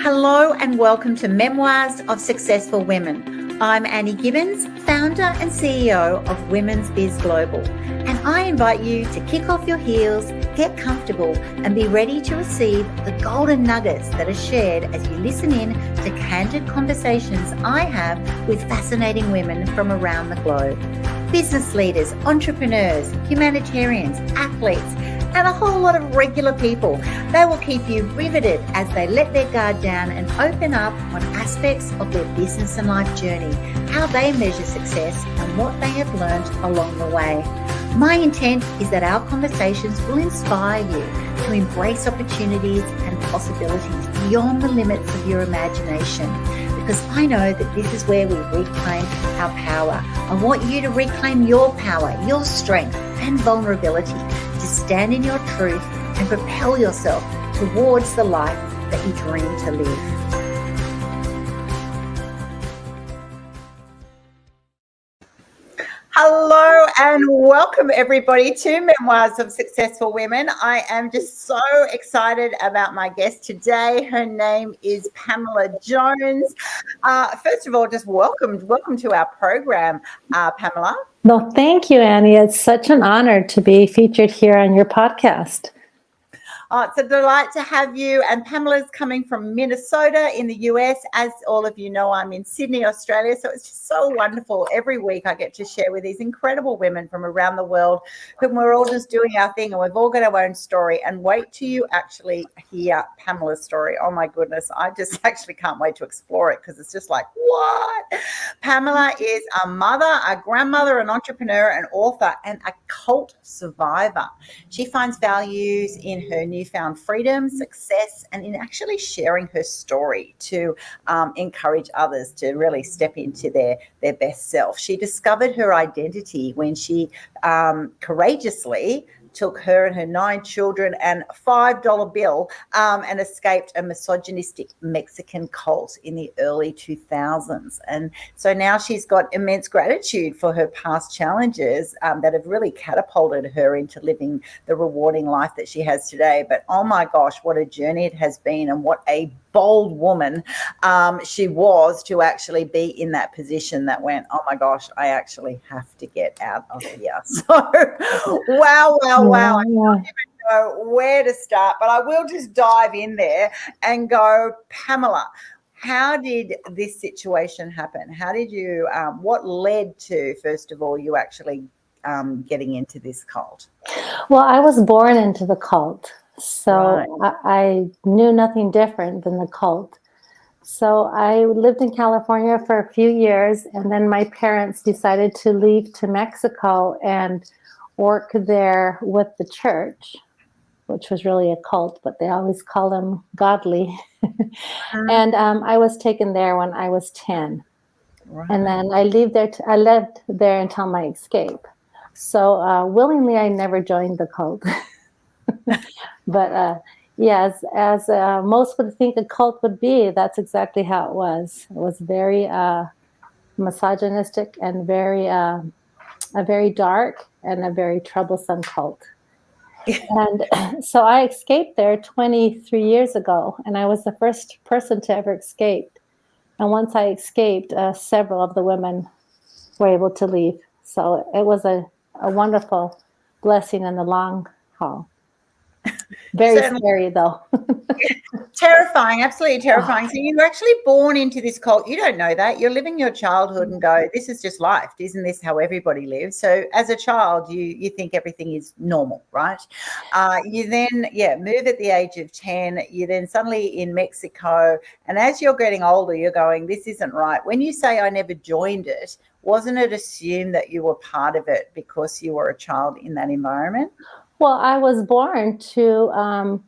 Hello and welcome to Memoirs of Successful Women. I'm Annie Gibbins, founder and CEO of Women's Biz Global, and I invite you to kick off your heels, get comfortable, and be ready to receive the golden nuggets that are shared as you listen in to candid conversations I have with fascinating women from around the globe. Business leaders, entrepreneurs, humanitarians, athletes, and a whole lot of regular people. They will keep you riveted as they let their guard down and open up on aspects of their business and life journey, how they measure success, and what they have learned along the way. My intent is that our conversations will inspire you to embrace opportunities and possibilities beyond the limits of your imagination, because I know that this is where we reclaim our power. I want you to reclaim your power, your strength, and vulnerability to stand in your truth and propel yourself towards the life that you dream to live. Hello and welcome everybody to Memoirs of Successful Women. I am just so excited about my guest today. Her name is Pamela Jones. First of all, just welcome to our program, Pamela. No, thank you, Annie. It's such an honor to be featured here on your podcast. It's a delight to have you. And Pamela's coming from Minnesota in the US. As all of you know, I'm in Sydney, Australia. So it's just so wonderful. Every week I get to share with these incredible women from around the world who we're all just doing our thing and we've all got our own story. And wait till you actually hear Pamela's story. Oh my goodness. I just actually can't wait to explore it because it's just like, what? Pamela is a mother, a grandmother, an entrepreneur, an author, and a cult survivor. She finds values in her newfound freedom, success, and in actually sharing her story to encourage others to really step into their best self. She discovered her identity when she courageously took her and her 9 children and $5 bill and escaped a misogynistic Mexican cult in the early 2000s. And so now she's got immense gratitude for her past challenges that have really catapulted her into living the rewarding life that she has today. But oh my gosh, what a journey it has been, and what a bold woman she was to actually be in that position that went, oh my gosh, I actually have to get out of here. So wow. I don't even know where to start, but I will just dive in there and go, Pamela, how did this situation happen? How did you, what led to, first of all, you actually getting into this cult? Well, I was born into the cult, so Right. I knew nothing different than the cult. So I lived in California for a few years, and then my parents decided to leave to Mexico and work there with the church, which was really a cult, but they always call them godly. And I was taken there when I was 10. Right. And then I lived there until my escape. So willingly, I never joined the cult. But yes, as most would think a cult would be, that's exactly how it was. It was very misogynistic and a very dark and a very troublesome cult. And so I escaped there 23 years ago, and I was the first person to ever escape. And once I escaped, several of the women were able to leave. So it was a wonderful blessing in the long haul. Very scary, though. Terrifying, absolutely terrifying. So you were actually born into this cult. You don't know that. You're living your childhood and go, this is just life. Isn't this how everybody lives? So as a child, you think everything is normal, right? You then, move at the age of 10. You then suddenly in Mexico. And as you're getting older, you're going, this isn't right. When you say I never joined it, wasn't it assumed that you were part of it because you were a child in that environment? Well, I was born to,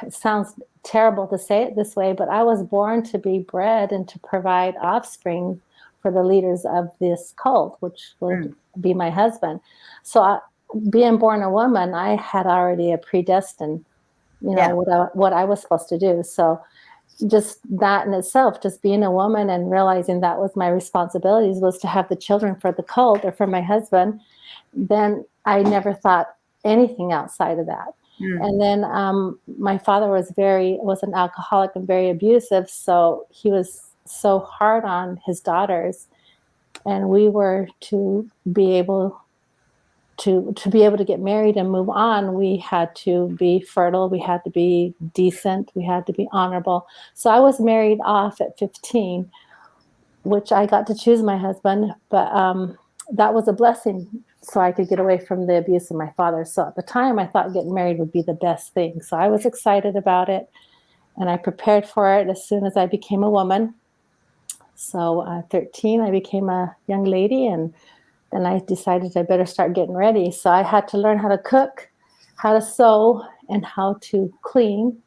it sounds terrible to say it this way, but I was born to be bred and to provide offspring for the leaders of this cult, which would be my husband. So being born a woman, I had already a predestined, what I was supposed to do. So just that in itself, just being a woman and realizing that was my responsibilities, was to have the children for the cult or for my husband, then I never thought anything outside of that. And then my father was an alcoholic and very abusive, so he was so hard on his daughters, and we were to be able to get married and move on, we had to be fertile, we had to be decent, we had to be honorable. So I was married off at 15, which I got to choose my husband, but that was a blessing, so I could get away from the abuse of my father. So at the time, I thought getting married would be the best thing. So I was excited about it, and I prepared for it as soon as I became a woman. So at 13, I became a young lady, and then I decided I better start getting ready. So I had to learn how to cook, how to sew, and how to clean,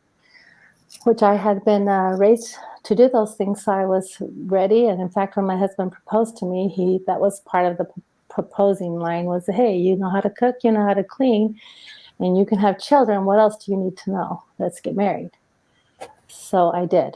which I had been raised to do those things. So I was ready. And in fact, when my husband proposed to me, that was part of the proposing line was, hey, you know how to cook, you know how to clean, and you can have children. What else do you need to know? Let's get married. So I did.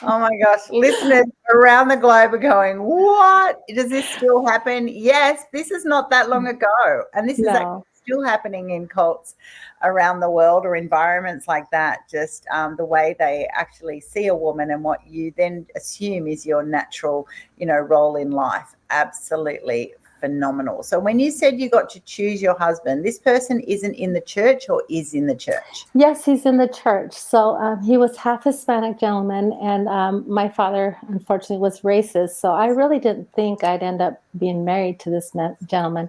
Oh my gosh, listeners around the globe are going, what? Does this still happen? Yes, this is not that long ago. And this is actually still happening in cults around the world, or environments like that. Just the way they actually see a woman and what you then assume is your natural, role in life. Absolutely phenomenal. So when you said you got to choose your husband, this person isn't in the church or is in the church? Yes, he's in the church. So he was half Hispanic gentleman, and my father, unfortunately, was racist. So I really didn't think I'd end up being married to this gentleman.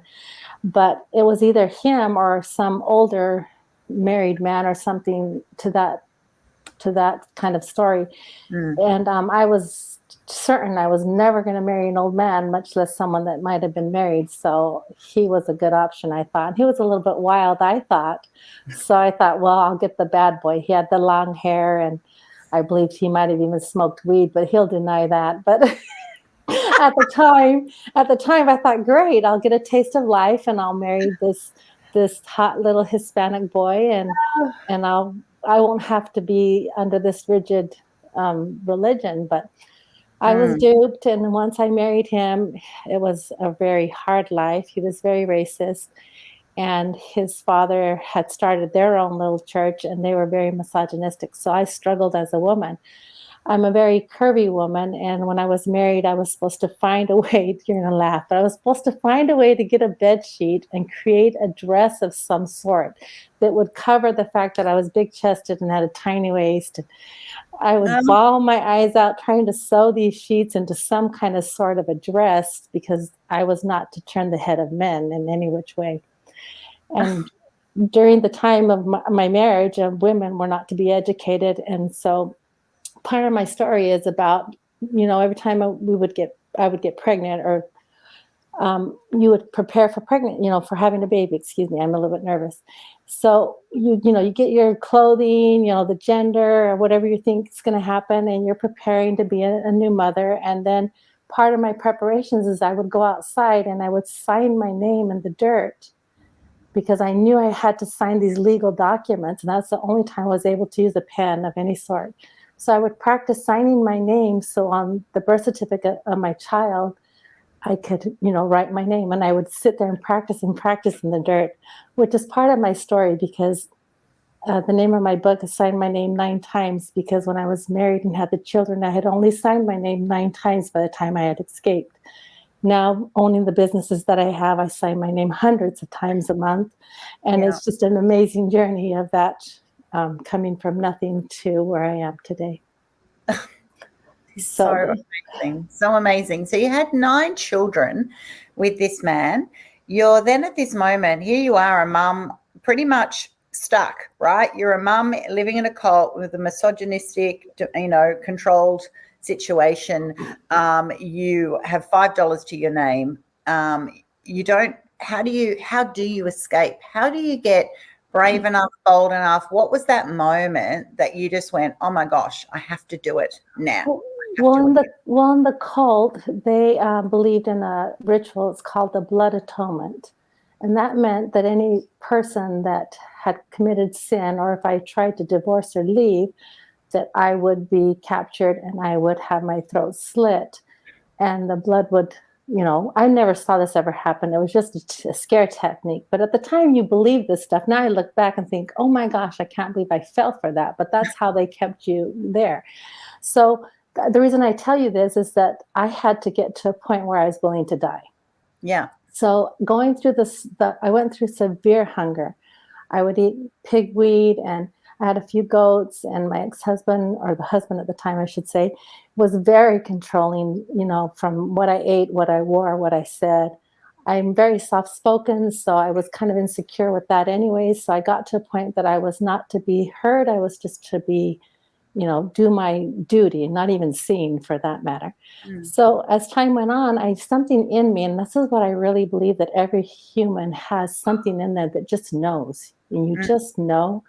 But it was either him or some older married man or something to that kind of story. And I was certain I was never going to marry an old man, much less someone that might have been married. So he was a good option, I thought. He was a little bit wild, I thought. So I thought, well, I'll get the bad boy. He had the long hair, and I believed he might have even smoked weed, but he'll deny that. But at the time, I thought, great, I'll get a taste of life, and I'll marry this hot little Hispanic boy, and I won't have to be under this rigid religion. But I was duped, and once I married him, it was a very hard life. He was very racist, and his father had started their own little church, and they were very misogynistic. So I struggled as a woman. I'm a very curvy woman, and when I was married, I was supposed to find a way, you're going to laugh, but I was supposed to find a way to get a bed sheet and create a dress of some sort that would cover the fact that I was big-chested and had a tiny waist. I would bawl my eyes out trying to sew these sheets into some kind of sort of a dress, because I was not to turn the head of men in any which way. And during the time of my marriage, women were not to be educated, and so part of my story is about, every time I would get pregnant, or you would prepare for for having a baby. Excuse me, I'm a little bit nervous. So you get your clothing, the gender, or whatever you think is going to happen, and you're preparing to be a new mother. And then part of my preparations is I would go outside and I would sign my name in the dirt, because I knew I had to sign these legal documents, and that's the only time I was able to use a pen of any sort. So I would practice signing my name, so on the birth certificate of my child, I could, write my name, and I would sit there and practice in the dirt, which is part of my story, because the name of my book is Sign My Name 9 Times, because when I was married and had the children, I had only signed my name 9 times by the time I had escaped. Now, owning the businesses that I have, I sign my name hundreds of times a month, and it's just an amazing journey of that, coming from nothing to where I am today. So amazing. So amazing. So you had 9 children with this man. You're then at this moment, here you are, a mum, pretty much stuck, right? You're a mum living in a cult with a misogynistic, controlled situation. You have $5 to your name. You don't, how do you escape? How do you get brave enough, bold enough? What was that moment that you just went, oh my gosh, I have to do it now? Well, in the cult, they believed in a ritual. It's called the blood atonement. And that meant that any person that had committed sin, or if I tried to divorce or leave, that I would be captured and I would have my throat slit, and the blood would I never saw this ever happen. It was just a scare technique. But at the time, you believe this stuff. Now I look back and think, oh my gosh, I can't believe I fell for that. But that's how they kept you there. So the reason I tell you this is that I had to get to a point where I was willing to die. Yeah. So going through I went through severe hunger. I would eat pigweed, and I had a few goats, and my ex-husband, or the husband at the time, I should say, was very controlling, from what I ate, what I wore, what I said. I'm very soft-spoken, so I was kind of insecure with that anyway. So I got to a point that I was not to be heard. I was just to be, do my duty, not even seen for that matter. So as time went on, something in me, and this is what I really believe, that every human has something in there that just knows, and you just know.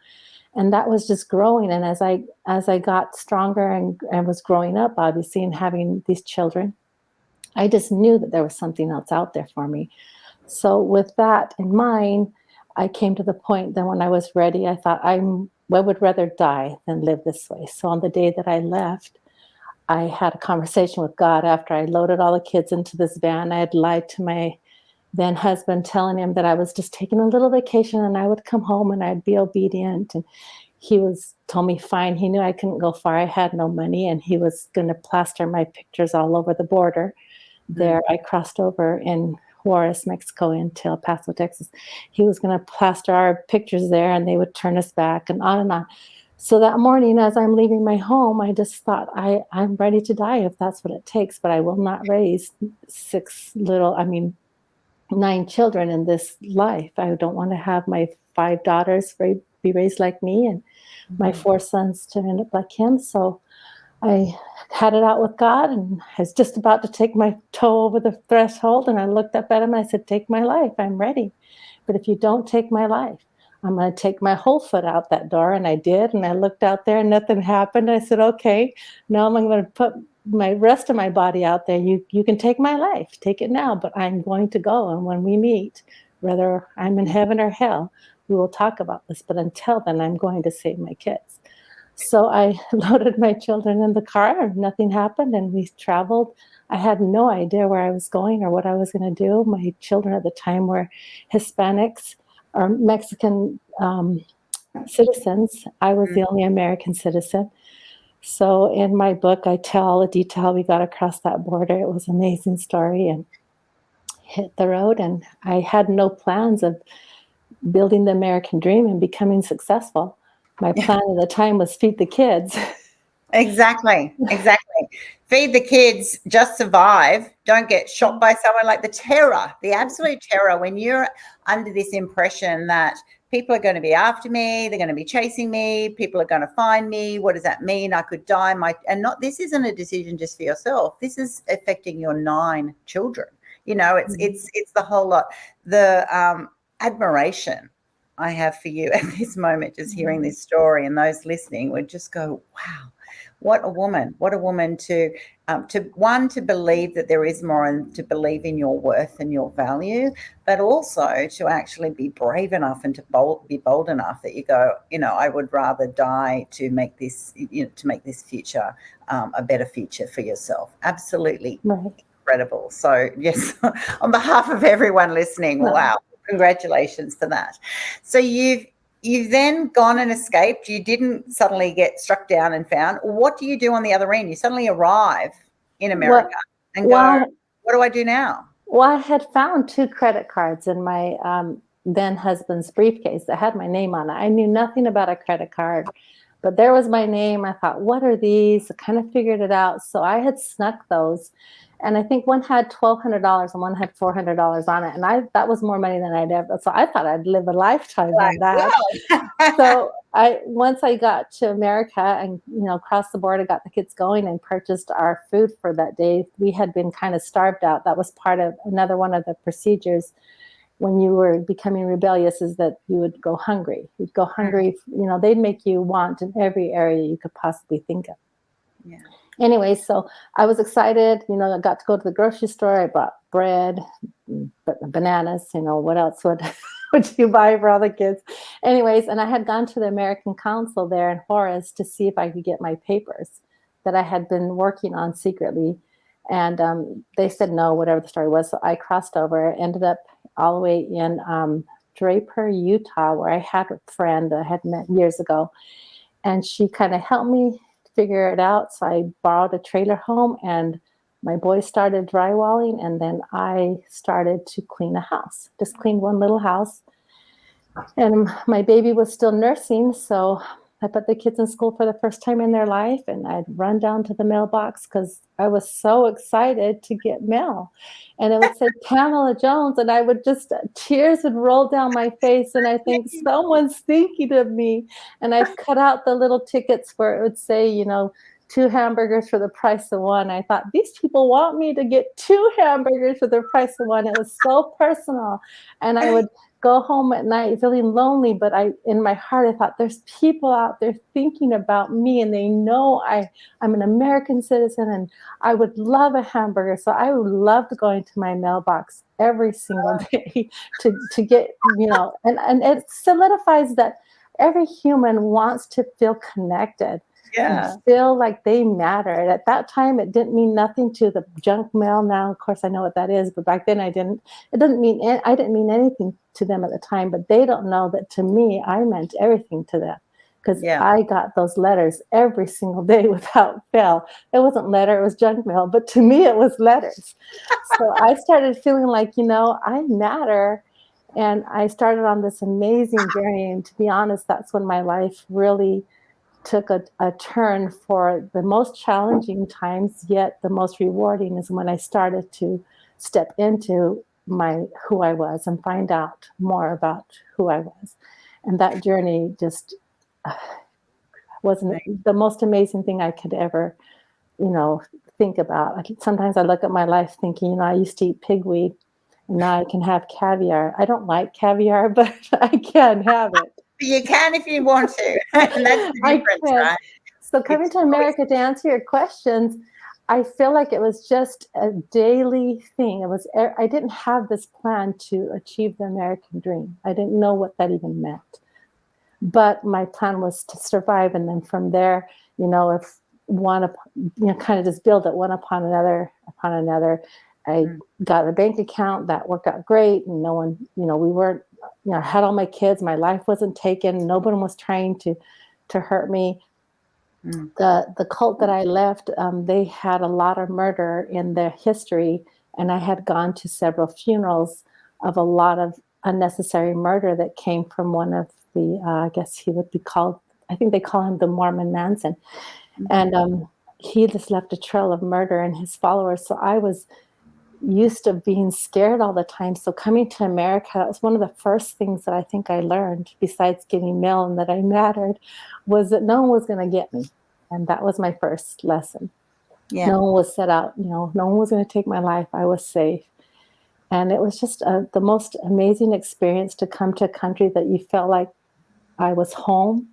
And that was just growing. And as I got stronger and was growing up, obviously, and having these children, I just knew that there was something else out there for me. So with that in mind, I came to the point that when I was ready, I thought I would rather die than live this way. So on the day that I left, I had a conversation with God after I loaded all the kids into this van. I had lied to my then husband, telling him that I was just taking a little vacation and I would come home and I'd be obedient. And he told me fine. He knew I couldn't go far. I had no money, and he was going to plaster my pictures all over the border. There, I crossed over in Juarez, Mexico, into El Paso, Texas. He was going to plaster our pictures there, and they would turn us back, and on and on. So that morning, as I'm leaving my home, I just thought, I'm ready to die if that's what it takes, but I will not raise 9 children in this life. I don't want to have my 5 daughters be raised like me, and my 4 sons to end up like him. So I had it out with God, and I was just about to take my toe over the threshold, and I looked up at him and I said, take my life. I'm ready. But if you don't take my life, I'm going to take my whole foot out that door. And I did. And I looked out there and nothing happened. I said, okay, now I'm going to put my rest of my body out there. You can take my life, take it now, but I'm going to go. And when we meet, whether I'm in heaven or hell, we will talk about this. But until then, I'm going to save my kids. So I loaded my children in the car, and nothing happened, and we traveled. I had no idea where I was going or what I was going to do. My children at the time were Hispanics or Mexican citizens. I was the only American citizen. So in my book, I tell all the detail. We got across that border. It was an amazing story, and hit the road. And I had no plans of building the American dream and becoming successful. My plan at the time was feed the kids. Exactly. Feed the kids, just survive. Don't get shot by someone. Like the absolute terror when you're under this impression that people are going to be after me, they're going to be chasing me, people are going to find me. What does that mean? I could die. This isn't a decision just for yourself. This is affecting your 9 children. It's the whole lot. The admiration I have for you at this moment, just hearing this story, and those listening would just go, wow, what a woman to believe that there is more, and to believe in your worth and your value, but also to actually be brave enough and to be bold enough that you go, I would rather die to make this, to make this future a better future for yourself. Absolutely incredible. So yes, on behalf of everyone listening, wow. Congratulations for that. So you've then gone and escaped. You didn't suddenly get struck down and found. What do you do on the other end? You suddenly arrive in America and go, what do I do now? Well, I had found 2 credit cards in my then husband's briefcase that had my name on it. I knew nothing about a credit card, but there was my name. I thought, what are these? I kind of figured it out. So I had snuck those. And I think one had $1,200 and one had $400 on it. And that was more money than I'd ever. So I thought I'd live a lifetime on that. So once I got to America and, crossed the border, got the kids going, and purchased our food for that day. We had been kind of starved out. That was part of another one of the procedures when you were becoming rebellious, is that you would go hungry. You'd go hungry. They'd make you want in every area you could possibly think of. Yeah. Anyway, so I was excited. I got to go to the grocery store. I bought bread, bananas. What else would you buy for all the kids? Anyways, and I had gone to the American Council there in Juarez to see if I could get my papers that I had been working on secretly. And they said no, whatever the story was. So I crossed over, ended up all the way in Draper, Utah, where I had a friend that I had met years ago. And she kind of helped me figure it out. So I borrowed a trailer home, and my boys started drywalling, and then I started to clean a house, just cleaned one little house. And my baby was still nursing, so I put the kids in school for the first time in their life, and I'd run down to the mailbox because I was so excited to get mail. And it would say Pamela Jones, and I would just, tears would roll down my face, and I think someone's thinking of me. And I'd cut out the little tickets where it would say, 2 hamburgers for the price of one. I thought, these people want me to get 2 hamburgers for the price of one. It was so personal. And I would go home at night feeling lonely, but in my heart, I thought, there's people out there thinking about me, and they know I'm an American citizen, and I would love a hamburger. So I loved going to my mailbox every single day to get, and it solidifies that every human wants to feel connected. Yeah. And feel like they matter. At that time, it didn't mean nothing to the junk mail. Now, of course, I know what that is, but back then I didn't. I didn't mean anything to them at the time, but they don't know that to me, I meant everything to them, because I got those letters every single day without fail. It wasn't letter, it was junk mail, but to me, it was letters. So I started feeling like, I matter. And I started on this amazing journey. And to be honest, that's when my life really took a turn. For the most challenging times, yet the most rewarding, is when I started to step into who I was and find out more about who I was. And that journey just wasn't the most amazing thing I could ever, think about. Sometimes I look at my life thinking, I used to eat pigweed, and now I can have caviar. I don't like caviar, but I can have it. You can if you want to. And that's the difference, right? So coming to America, to answer your questions, I feel like it was just a daily thing. I didn't have this plan to achieve the American dream. I didn't know what that even meant. But my plan was to survive. And then from there, if one, kind of just build it one upon another. I got a bank account that worked out great. And no one, we weren't, I had all my kids. My life wasn't taken. No one was trying to hurt me. The cult that I left, they had a lot of murder in their history. And I had gone to several funerals of a lot of unnecessary murder that came from one of the, I guess he would be called, I think they call him the Mormon Manson. And he just left a trail of murder in his followers. So I was used to being scared all the time. So coming to America, that was one of the first things that I think I learned, besides getting mail and that I mattered, was that no one was going to get me. And that was my first lesson. Yeah. No one was set out, no one was going to take my life. I was safe. And it was just the most amazing experience to come to a country that you felt like I was home.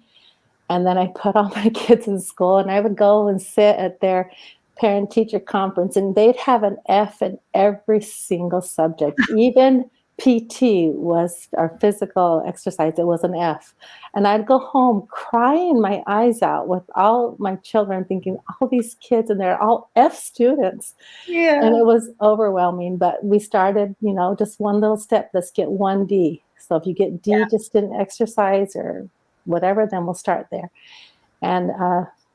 And then I put all my kids in school, and I would go and sit at their parent-teacher conference, and they'd have an F in every single subject. Even PT was our physical exercise. It was an F. And I'd go home crying my eyes out with all my children, thinking, all these kids, and they're all F students. Yeah. And it was overwhelming. But we started, just one little step. Let's get 1 D. So if you get D, just in exercise or whatever, then we'll start there. And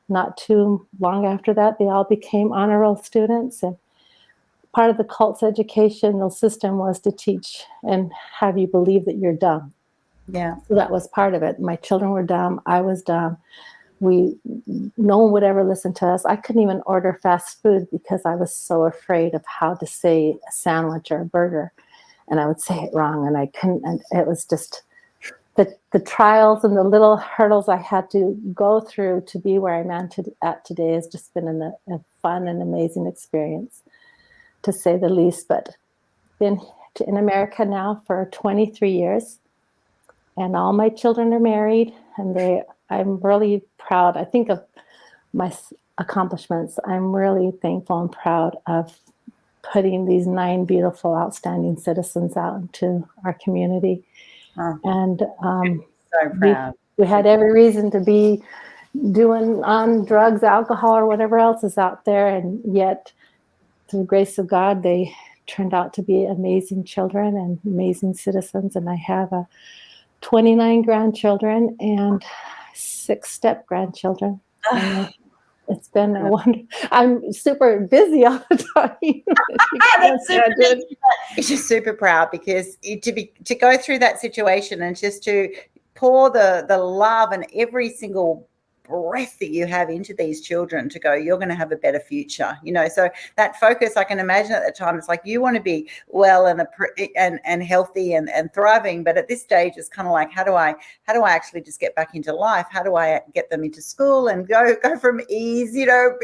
not too long after that, they all became honor roll students. And part of the cult's educational system was to teach and have you believe that you're dumb. Yeah. So that was part of it. My children were dumb. I was dumb. No one would ever listen to us. I couldn't even order fast food because I was so afraid of how to say a sandwich or a burger. And I would say it wrong, and I couldn't. And it was just the trials and the little hurdles I had to go through to be where I'm at today has just been a fun and amazing experience, to say the least. But been in America now for 23 years, and all my children are married, and I'm really proud. I think of my accomplishments. I'm really thankful and proud of putting these 9 beautiful, outstanding citizens out into our community. And so proud. We had every reason to be doing on drugs, alcohol, or whatever else is out there, and yet through the grace of God, they turned out to be amazing children and amazing citizens. And I have 29 grandchildren and 6 step-grandchildren. And it's been a wonder. I'm super busy all the time. You can't imagine. You're just super proud because to go through that situation and just to pour the love and every single breath that you have into these children to go, you're going to have a better future, so that focus, I can imagine at the time, it's like you want to be well and healthy and thriving, but at this stage it's kind of like, how do I actually just get back into life? How do I get them into school and go from E's, or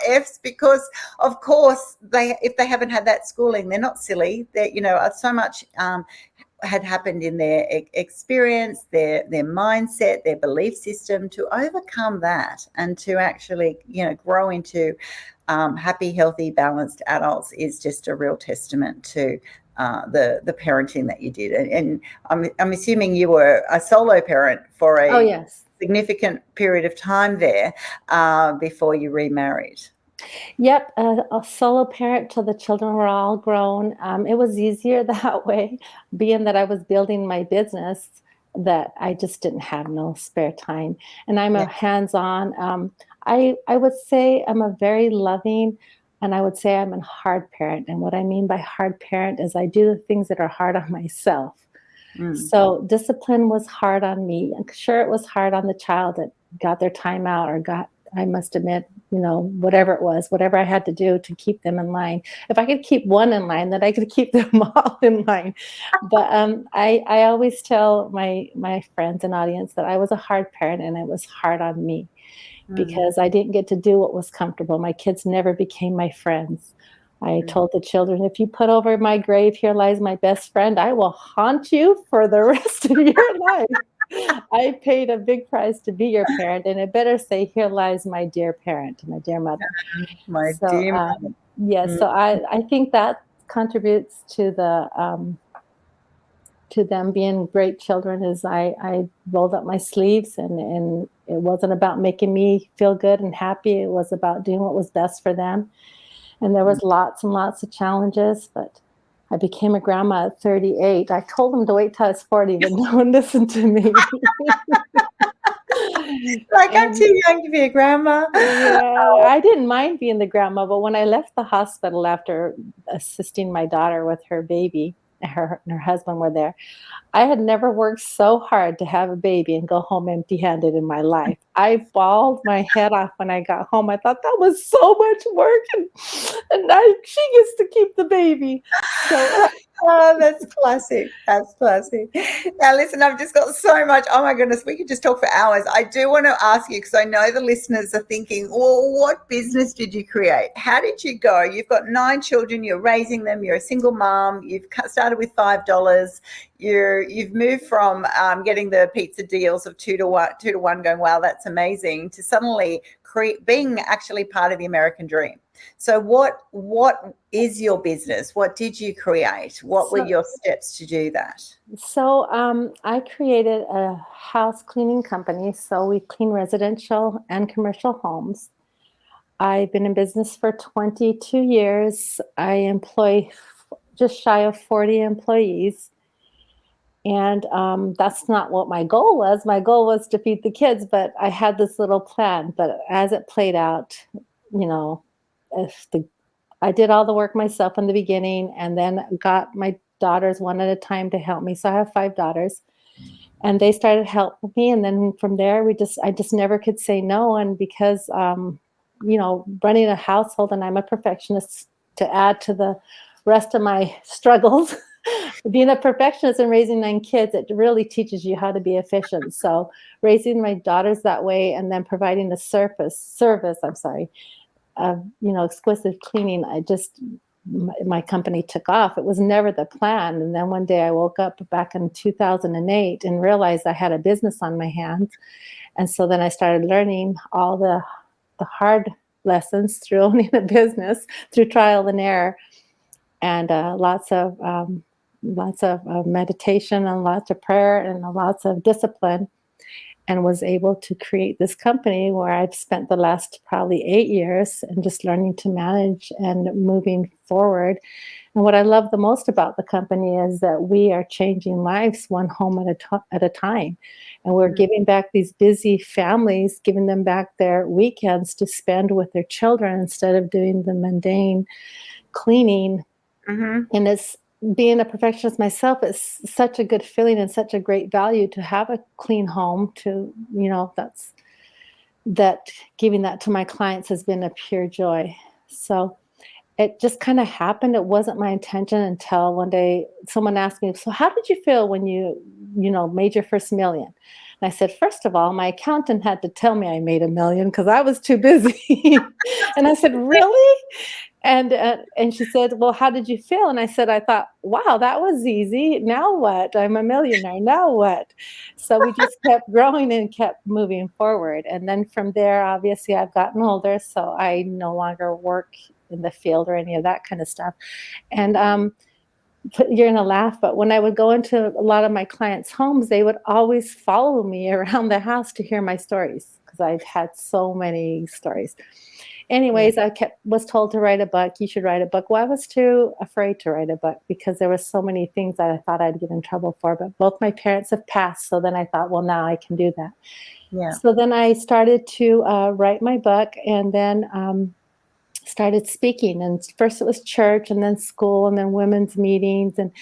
F's? Because of course if they haven't had that schooling, they're not silly. They're, so much had happened in their experience, their mindset, their belief system, to overcome that and to actually, grow into happy, healthy, balanced adults is just a real testament to the parenting that you did. And I'm assuming you were a solo parent for a yes. significant period of time there before you remarried. Yep, a solo parent till the children were all grown. It was easier that way, being that I was building my business, that I just didn't have no spare time. And I'm a hands-on. I would say I'm a very loving, and I would say I'm a hard parent. And what I mean by hard parent is I do the things that are hard on myself. So discipline was hard on me. And sure, it was hard on the child that got their time out or I must admit, whatever it was, whatever I had to do to keep them in line. If I could keep one in line, then I could keep them all in line. But I always tell my friends and audience that I was a hard parent, and it was hard on me because I didn't get to do what was comfortable. My kids never became my friends. I told the children, if you put over my grave, here lies my best friend, I will haunt you for the rest of your life. I paid a big price to be your parent, and it better say, here lies my dear parent, my dear mother. Dear mother. Yes, so I think that contributes to to them being great children is I rolled up my sleeves, and it wasn't about making me feel good and happy. It was about doing what was best for them. And there was lots and lots of challenges, but I became a grandma at 38. I told them to wait till I was 40, but no one listened to me. I'm too young to be a grandma. Yeah, I didn't mind being the grandma, but when I left the hospital after assisting my daughter with her baby, her and her husband were there, I had never worked so hard to have a baby and go home empty-handed in my life. I bawled my head off when I got home. I thought that was so much work, and she gets to keep the baby. So, oh, that's classic. That's classic. Now, listen, I've just got so much. Oh my goodness, we could just talk for hours. I do want to ask you, because I know the listeners are thinking, well, what business did you create? How did you go? You've got 9 children. You're raising them. You're a single mom. You've started with $5. You've moved from getting the pizza deals of 2 to 1, going, wow, that's amazing, to suddenly being actually part of the American dream. So what is your business? What did you create? What were your steps to do that? So I created a house cleaning company. So we clean residential and commercial homes. I've been in business for 22 years. I employ just shy of 40 employees. And that's not what my goal was. My goal was to feed the kids, but I had this little plan. But as it played out, I did all the work myself in the beginning, and then got my daughters one at a time to help me. So I have 5 daughters, and they started helping me. And then from there, I just never could say no. And because, running a household, and I'm a perfectionist to add to the rest of my struggles, being a perfectionist and raising 9 kids, it really teaches you how to be efficient. So raising my daughters that way, and then providing the service, exquisite cleaning, my company took off. It was never the plan. And then one day I woke up back in 2008 and realized I had a business on my hands. And so then I started learning all the hard lessons through owning a business, through trial and error, and lots of meditation, and lots of prayer, and lots of discipline. and was able to create this company where I've spent the last probably 8 years and just learning to manage and moving forward. And what I love the most about the company is that we are changing lives one home at a time. And we're giving back these busy families, giving them back their weekends to spend with their children instead of doing the mundane cleaning. Mm-hmm. And it's being a perfectionist myself, it's such a good feeling and such a great value to have a clean home. To, that giving that to my clients has been a pure joy. So it just kind of happened. It wasn't my intention until one day someone asked me, "So how did you feel when you made your first million?" And I said, "First of all, my accountant had to tell me I made a million because I was too busy." And I said, "Really?" And she said, "Well, how did you feel?" And I said, "I thought, wow, that was easy. Now what? I'm a millionaire. Now what?" So we just kept growing and kept moving forward. And then from there, obviously, I've gotten older, so I no longer work in the field or any of that kind of stuff. And you're gonna laugh, but when I would go into a lot of my clients' homes, they would always follow me around the house to hear my stories because I've had so many stories. Yeah. Anyways, was told to write a book. You should write a book. Well, I was too afraid to write a book because there were so many things that I thought I'd get in trouble for. But both my parents have passed, so then I thought, well, now I can do that. Yeah. So then I started to write my book, and then started speaking. And first it was church, and then school, and then women's meetings, and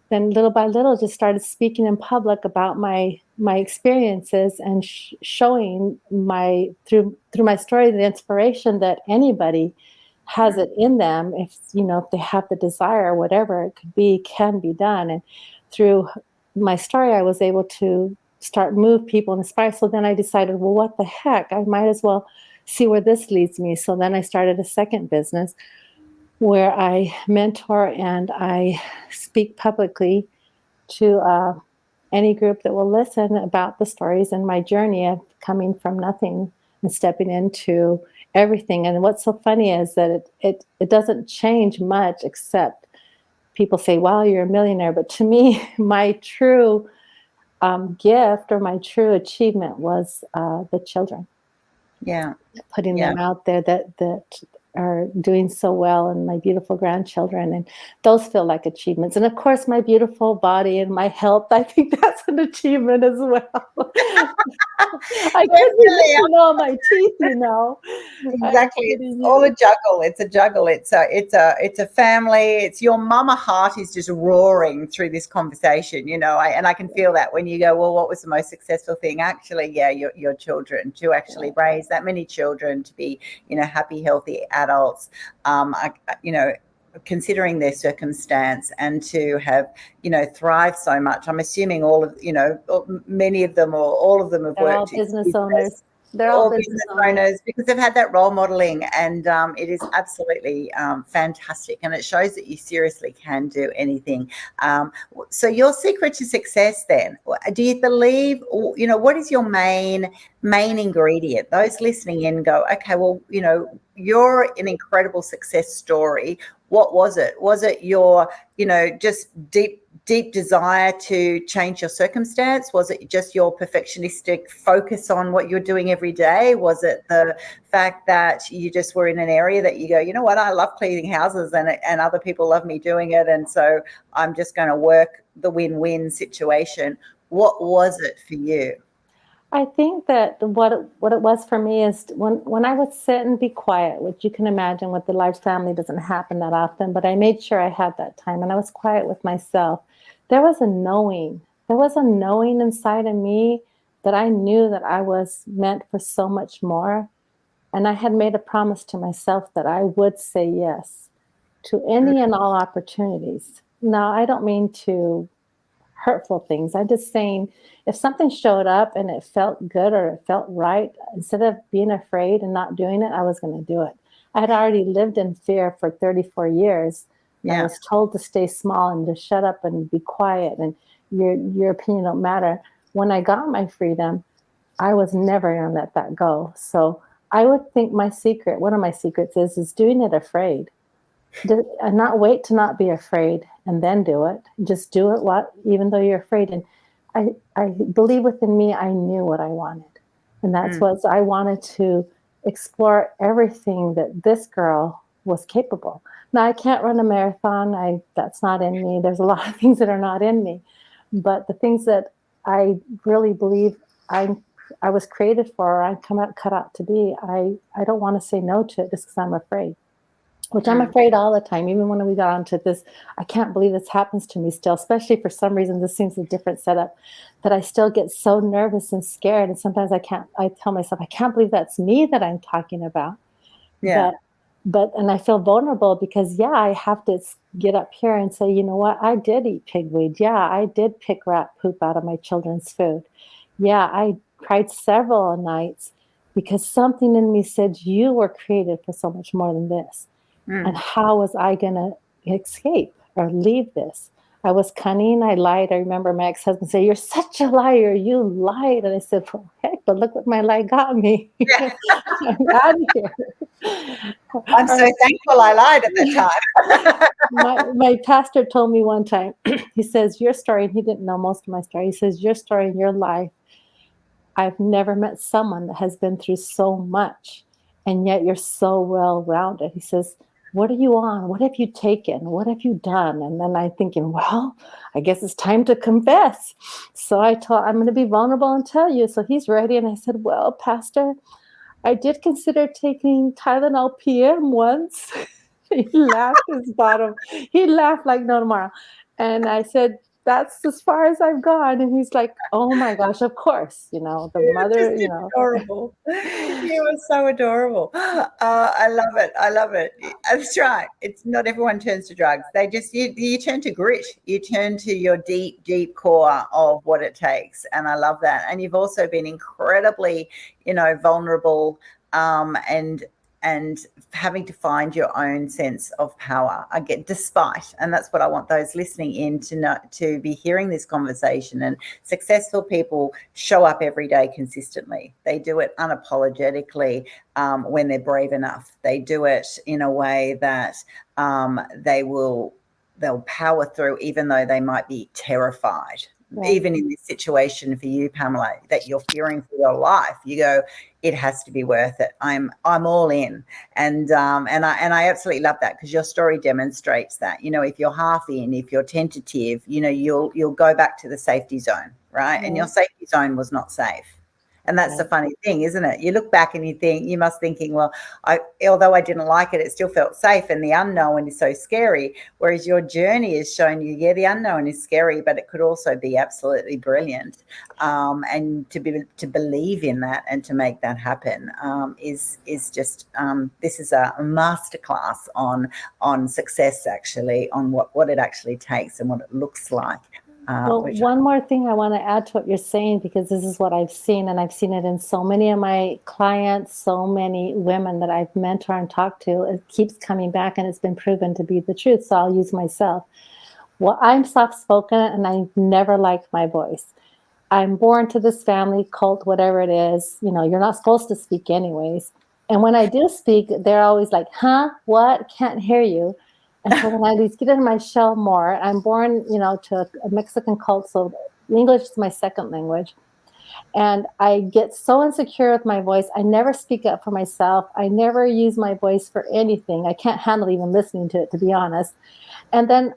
then little by little just started speaking in public about my experiences and showing my through my story the inspiration that anybody has it in them, if they have the desire, whatever it could be can be done. And through my story I was able to start move people and inspire. So then I decided, well, what the heck, I might as well see where this leads me. So then I started a second business where I mentor and I speak publicly to any group that will listen about the stories and my journey of coming from nothing and stepping into everything. And what's so funny is that it doesn't change much, except people say, "Wow, you're a millionaire." But to me, my true gift or my true achievement was the children. Yeah. Putting Yeah. them out there that are doing so well, and my beautiful grandchildren, and those feel like achievements. And of course my beautiful body and my health, I think that's an achievement as well. I could be Definitely. missing all my teeth. I'm Exactly. It's kidding all a you. juggle. It's a juggle. It's a family. It's your mama heart is just roaring through this conversation, and I can feel that when you go, well, what was the most successful thing? Actually, yeah, your children, to actually raise that many children to be, happy, healthy adults. Considering their circumstance, and to have thrive so much. I'm assuming many of them, or all of them, have They're all worked in business business, owners. They're all or business business owners. owners, because they've had that role modeling, and it is absolutely fantastic, and it shows that you seriously can do anything. So your secret to success then, do you believe, what is your main ingredient? Those listening in go, okay, well, you're an incredible success story. What was it? Was it your, just deep desire to change your circumstance? Was it just your perfectionistic focus on what you're doing every day? Was it the fact that you just were in an area that you go, you know what, I love cleaning houses, and other people love me doing it, and so I'm just going to work the win-win situation? What was it for you? I think that what it was for me is when I would sit and be quiet, which you can imagine with the large family doesn't happen that often, but I made sure I had that time and I was quiet with myself. There was a knowing. There was a knowing inside of me that I knew that I was meant for so much more. And I had made a promise to myself that I would say yes to any and all opportunities. Now, I don't mean to hurtful things. I'm just saying if something showed up and it felt good or it felt right, instead of being afraid and not doing it, I was going to do it. I had already lived in fear for 34 years. And I Yeah. was told to stay small and to shut up and be quiet and your opinion don't matter. When I got my freedom, I was never going to let that go. So I would think one of my secrets is doing it afraid. And not wait to not be afraid and then do it. Just do it even though you're afraid. And I believe within me, I knew what I wanted. And that's what I wanted to explore everything that this girl was capable. Now I can't run a marathon. That's not in me. There's a lot of things that are not in me. But the things that I really believe I I was created for, I come out cut out to be, I don't want to say no to it just because I'm afraid. Which I'm Mm. afraid all the time, even when we got onto this, I can't believe this happens to me still, especially for some reason, this seems a different setup, that I still get so nervous and scared. And sometimes I tell myself, I can't believe that's me that I'm talking about. Yeah. But, and I feel vulnerable because, yeah, I have to get up here and say, you know what, I did eat pigweed. Yeah, I did pick rat poop out of my children's food. Yeah, I cried several nights because something in me said, you were created for so much more than this. And Mm. how was I going to escape or leave this? I was cunning. I lied. I remember my ex-husband say, "You're such a liar. You lied." And I said, "Well, heck, but look what my lie got me. Yeah. I'm out of here." I'm so Or, thankful I lied at that time. my pastor told me one time, he says, your story, and he didn't know most of my story. He says, your story and your life, I've never met someone that has been through so much, and yet you're so well rounded. He says, what are you on? What have you taken? What have you done? And then I'm thinking, well, I guess it's time to confess. So I'm going to be vulnerable and tell you. So he's ready. And I said, well, Pastor, I did consider taking Tylenol PM once. He laughed his bottom. He laughed like no tomorrow. And I said, that's as far as I've gone. And he's like, oh my gosh, of course, the You're just mother, adorable. You are so adorable. I love it. I love it. That's right. It's not everyone turns to drugs. They just you turn to grit. You turn to your deep, deep core of what it takes. And I love that. And you've also been incredibly, vulnerable, and having to find your own sense of power. I get despite, and that's what I want those listening in to know, to be hearing this conversation. And successful people show up every day consistently. They do it unapologetically when they're brave enough. They do it in a way that they'll power through, even though they might be terrified. right. Even in this situation for you, Pamela, that you're fearing for your life, you go, it has to be worth it. I'm all in. And I absolutely love that, because your story demonstrates that. If you're half in, if you're tentative, you'll go back to the safety zone, right? And your Right. safety zone was not safe. And that's the Right. funny thing, isn't it? You look back and you must thinking, well, although I didn't like it, it still felt safe, and the unknown is so scary. Whereas your journey has shown you, yeah, the unknown is scary, but it could also be absolutely brilliant. And to believe in that and to make that happen is just this is a masterclass on success, actually, on what it actually takes and what it looks like. Well, Which one more thing I want to add to what you're saying, because this is what I've seen, and I've seen it in so many of my clients, so many women that I've mentored and talked to. It keeps coming back, and it's been proven to be the truth. So I'll use myself. Well, I'm soft spoken, and I never liked my voice. I'm born to this family cult, whatever it is. You're not supposed to speak anyways. And when I do speak, they're always like, huh, what? Can't hear you. And so when I just get in my shell more, I'm born, to a Mexican cult, so English is my second language. And I get so insecure with my voice. I never speak up for myself. I never use my voice for anything. I can't handle even listening to it, to be honest. And then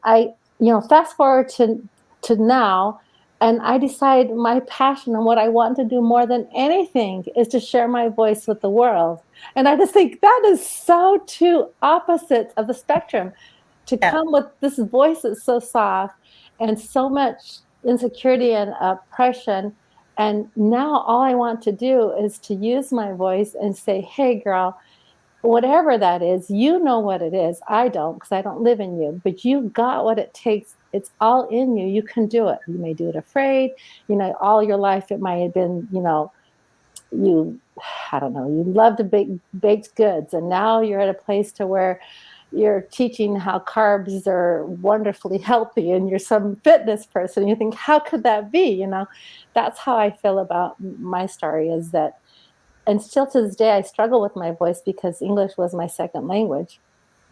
fast forward to now, and I decide my passion and what I want to do more than anything is to share my voice with the world. And I just think that is so two opposites of the spectrum, to yeah, come with this voice that's so soft and so much insecurity and oppression. And now all I want to do is to use my voice and say, hey, girl, whatever that is, you know what it is. I don't, because I don't live in you, but you got what it takes. It's all in you. You can do it. You may do it afraid. All your life it might have been, you, I don't know, you loved to bake baked goods, and now you're at a place to where you're teaching how carbs are wonderfully healthy, and you're some fitness person. You think, how could that be? That's how I feel about my story, is that, and still to this day, I struggle with my voice because English was my second language.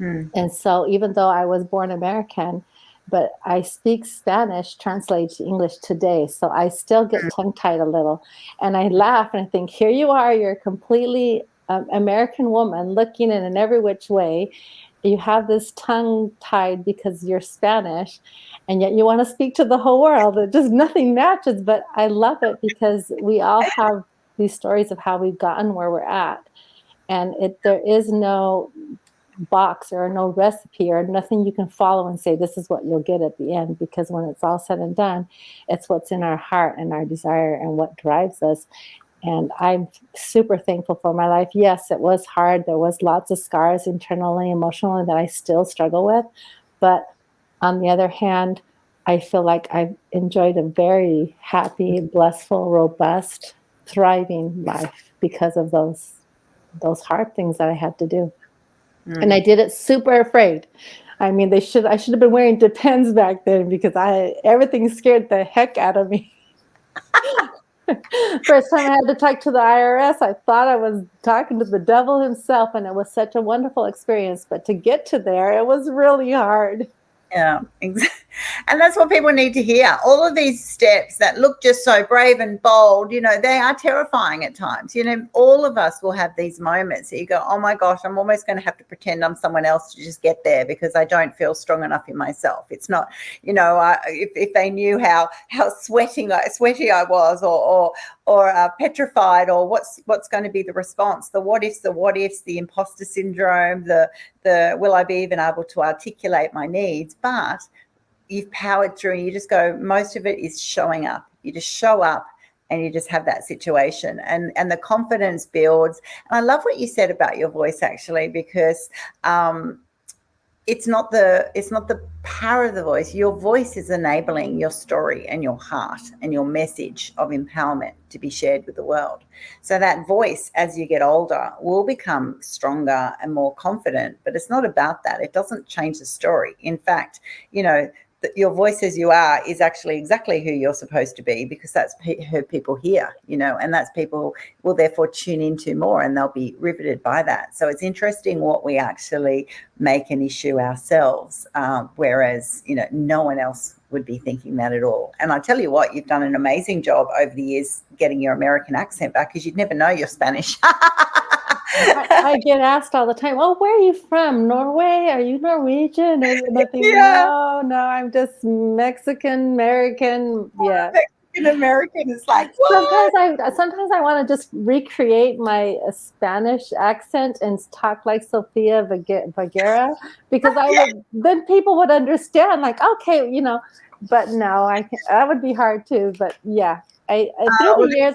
mm, And so even though I was born American, but I speak Spanish translated to English today. So I still get tongue tied a little. And I laugh and I think, here you are, you're a completely American woman looking in every which way. You have this tongue tied because you're Spanish, and yet you want to speak to the whole world. It just nothing matches, but I love it because we all have these stories of how we've gotten where we're at. And there is no box or no recipe or nothing you can follow and say, this is what you'll get at the end, because when it's all said and done, it's what's in our heart and our desire and what drives us. And I'm super thankful for my life. Yes, it was hard. There was lots of scars internally, emotionally, that I still struggle with. But on the other hand, I feel like I've enjoyed a very happy, blissful, robust, thriving life because of those hard things that I had to do. And I did it super afraid. I mean, I should have been wearing Depends back then, because everything scared the heck out of me. First time I had to talk to the IRS, I thought I was talking to the devil himself, and it was such a wonderful experience. But to get to there, it was really hard. Yeah, exactly. And that's what people need to hear. All of these steps that look just so brave and bold, they are terrifying at times. All of us will have these moments that you go, oh my gosh, I'm almost going to have to pretend I'm someone else to just get there, because I don't feel strong enough in myself. It's not, if they knew how sweaty I was, or petrified, or what's going to be the response, the what ifs, the imposter syndrome, the will I be even able to articulate my needs? But you've powered through, and you just go, most of it is showing up. You just show up and you just have that situation, and the confidence builds. And I love what you said about your voice, actually, because it's not the power of the voice. Your voice is enabling your story and your heart and your message of empowerment to be shared with the world. So that voice, as you get older, will become stronger and more confident. But it's not about that. It doesn't change the story. In fact, your voice as you are is actually exactly who you're supposed to be, because that's who people hear, and that's people will therefore tune into more, and they'll be riveted by that. So it's interesting what we actually make an issue ourselves, whereas, no one else would be thinking that at all. And I tell you what, you've done an amazing job over the years getting your American accent back, because you'd never know you're Spanish. I get asked all the time, oh, where are you from? Norway? Are you Norwegian? And I think, Yeah. no, I'm just Mexican, American. Yeah. Mexican American is like, what? Sometimes I want to just recreate my Spanish accent and talk like Sofia Vergara, because then people would understand, like, okay, but no, that would be hard too. But yeah, through the years,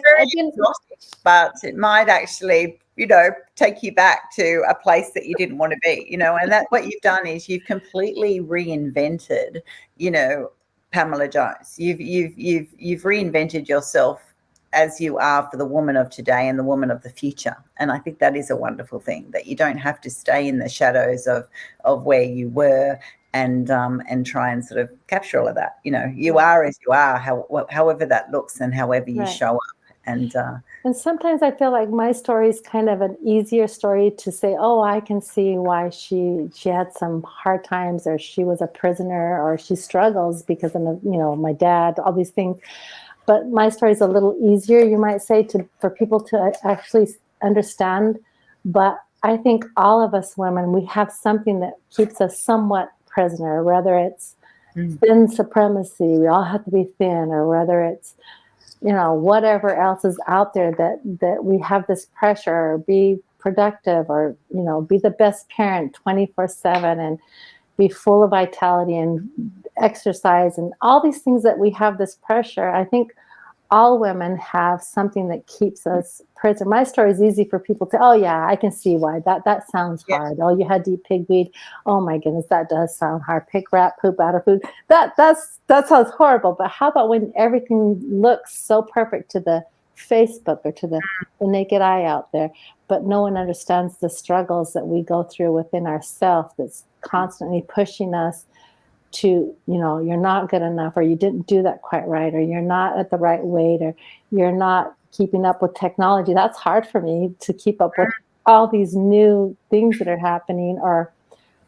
but it might actually, take you back to a place that you didn't want to be, and that what you've done is you've completely reinvented, Pamela Jones. You've reinvented yourself as you are for the woman of today and the woman of the future. And I think that is a wonderful thing, that you don't have to stay in the shadows of where you were and try and sort of capture all of that. You are as you are, however that looks and however you show up. And sometimes I feel like my story is kind of an easier story to say, oh, I can see why she had some hard times, or she was a prisoner, or she struggles because of, my dad, all these things. But my story is a little easier, you might say, for people to actually understand. But I think all of us women, we have something that keeps us somewhat prisoner, whether it's thin supremacy, we all have to be thin, or whether it's, whatever else is out there that we have this pressure, or be productive, or, be the best parent 24/7 and be full of vitality and exercise and all these things that we have this pressure. I think all women have something that keeps us prisoner. My story is easy for people to, oh yeah, I can see why that sounds hard. Oh, you had to eat pigweed. Oh my goodness, that does sound hard. Pick rat poop out of food. That sounds horrible. But how about when everything looks so perfect to the Facebook or to the naked eye out there, but no one understands the struggles that we go through within ourselves, that's constantly pushing us to, you're not good enough, or you didn't do that quite right, or you're not at the right weight, or you're not keeping up with technology. That's hard for me to keep up with all these new things that are happening, or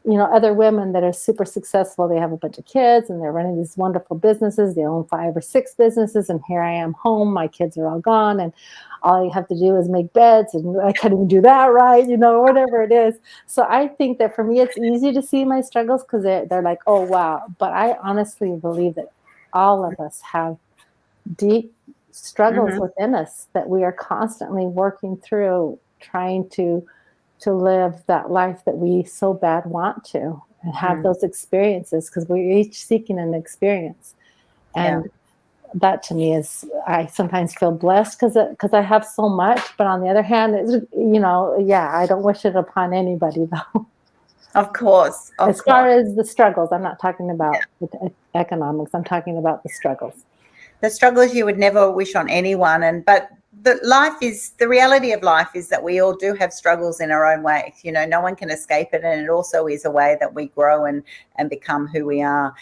other women that are super successful. They have a bunch of kids and they're running these wonderful businesses. They own 5 or 6 businesses. And here I am home. My kids are all gone. And all you have to do is make beds. And I can't even do that right, whatever it is. So I think that for me, it's easy to see my struggles because they're like, oh, wow. But I honestly believe that all of us have deep struggles within us that we are constantly working through, trying to live that life that we so bad want to and have those experiences, because we're each seeking an experience. And that to me is, I sometimes feel blessed because I have so much, but on the other hand, I don't wish it upon anybody though. Of course. As far as the struggles, I'm not talking about the economics. I'm talking about the struggles. The struggles you would never wish on anyone. But the reality of life is that we all do have struggles in our own way. No one can escape it. And it also is a way that we grow and become who we are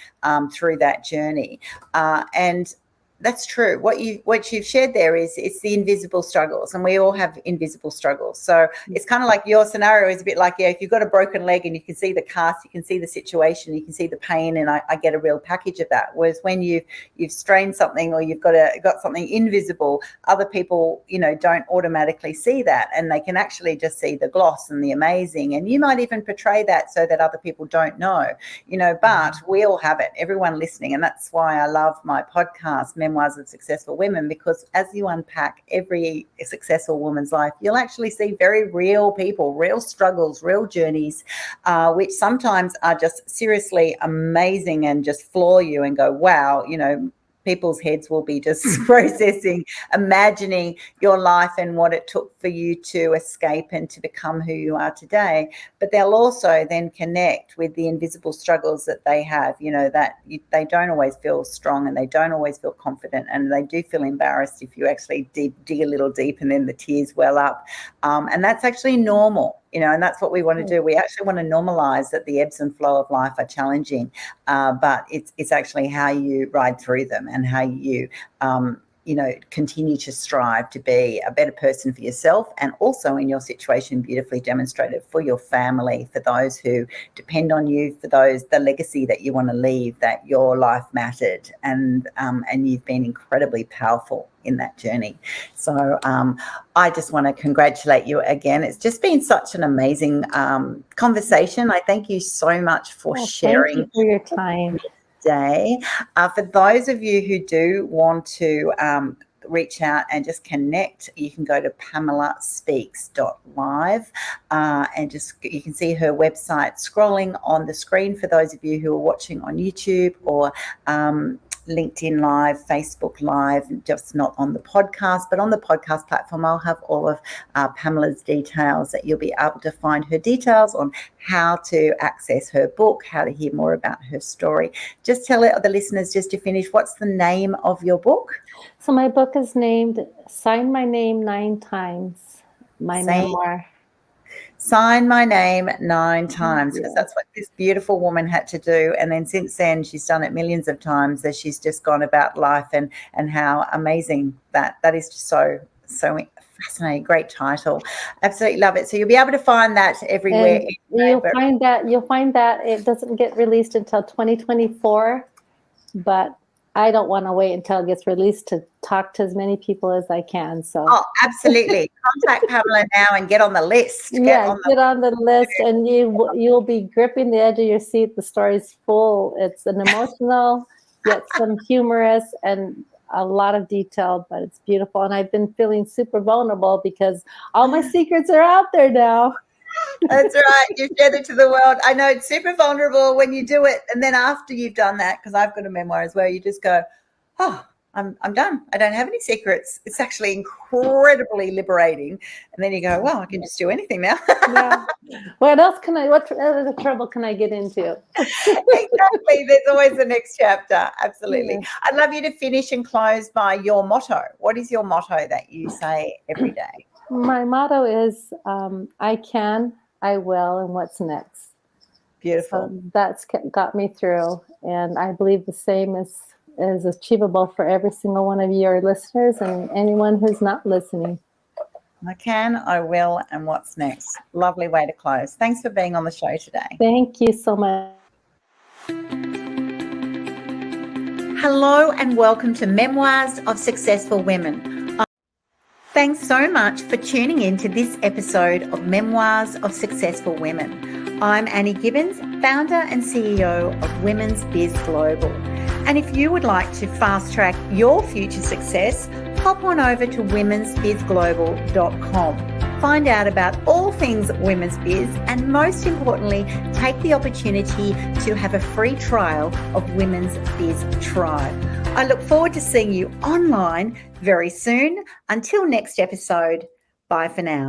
through that journey. And that's true. What you've shared there is it's the invisible struggles, and we all have invisible struggles. So it's kind of like your scenario is a bit like, if you've got a broken leg and you can see the cast, you can see the situation, you can see the pain, and I get a real package of that. Whereas when you've strained something or you've got something invisible, other people don't automatically see that, and they can actually just see the gloss and the amazing, and you might even portray that so that other people don't know. But we all have it, everyone listening, and that's why I love my podcast, Memoirs of Successful Women, because as you unpack every successful woman's life, you'll actually see very real people, real struggles, real journeys, which sometimes are just seriously amazing and just floor you and go, wow, people's heads will be just processing, imagining your life and what it took for you to escape and to become who you are today. But they'll also then connect with the invisible struggles that they have, they don't always feel strong and they don't always feel confident, and they do feel embarrassed if you actually dig a little deep and then the tears well up. And that's actually normal. And that's what we want to do. We actually want to normalize that the ebbs and flow of life are challenging, but it's actually how you ride through them and how you continue to strive to be a better person for yourself, and also in your situation beautifully demonstrated for your family, for those who depend on you, for the legacy that you want to leave, that your life mattered, and you've been incredibly powerful in that journey. So I just want to congratulate you again. It's just been such an amazing conversation. I thank you so much for sharing. Thank you for your time. Day. For those of you who do want to reach out and just connect, you can go to pamelaspeaks.live and you can see her website scrolling on the screen for those of you who are watching on YouTube or LinkedIn Live, Facebook Live, just not on the podcast, but on the podcast platform, I'll have all of Pamela's details, that you'll be able to find her details on how to access her book, how to hear more about her story. Just tell the listeners, just to finish, what's the name of your book? So my book is named Sign My Name 9 Times, my memoir. Sign my name 9 times, because that's what this beautiful woman had to do. And then since then, she's done it millions of times as she's just gone about life, and how amazing that is. Just so fascinating. Great title. Absolutely love it. So you'll be able to find that everywhere. You'll find that it doesn't get released until 2024, but I don't want to wait until it gets released to talk to as many people as I can. So absolutely. Contact Pamela now and get on the list. Get on the list, and you'll be gripping the edge of your seat. The story's full. It's an emotional, yet some humorous, and a lot of detail, but it's beautiful. And I've been feeling super vulnerable because all my secrets are out there now. That's right. You shared it to the world. I know it's super vulnerable when you do it. And then after you've done that, because I've got a memoir as well, you just go, oh, I'm done. I don't have any secrets. It's actually incredibly liberating. And then you go, well, I can just do anything now. Yeah. What other trouble can I get into? Exactly. There's always the next chapter. Absolutely. Yeah. I'd love you to finish and close by your motto. What is your motto that you say every day? My motto is, I can, I will, and what's next. Beautiful. So that's got me through. And I believe the same is achievable for every single one of your listeners and anyone who's not listening. I can, I will, and what's next? Lovely way to close. Thanks for being on the show today. Thank you so much. Hello and welcome to Memoirs of Successful Women. Thanks so much for tuning in to this episode of Memoirs of Successful Women. I'm Annie Gibbins, founder and CEO of Women's Biz Global. And if you would like to fast track your future success, hop on over to womensbizglobal.com. Find out about all things women's biz and most importantly, take the opportunity to have a free trial of Women's Biz Tribe. I look forward to seeing you online very soon. Until next episode, bye for now.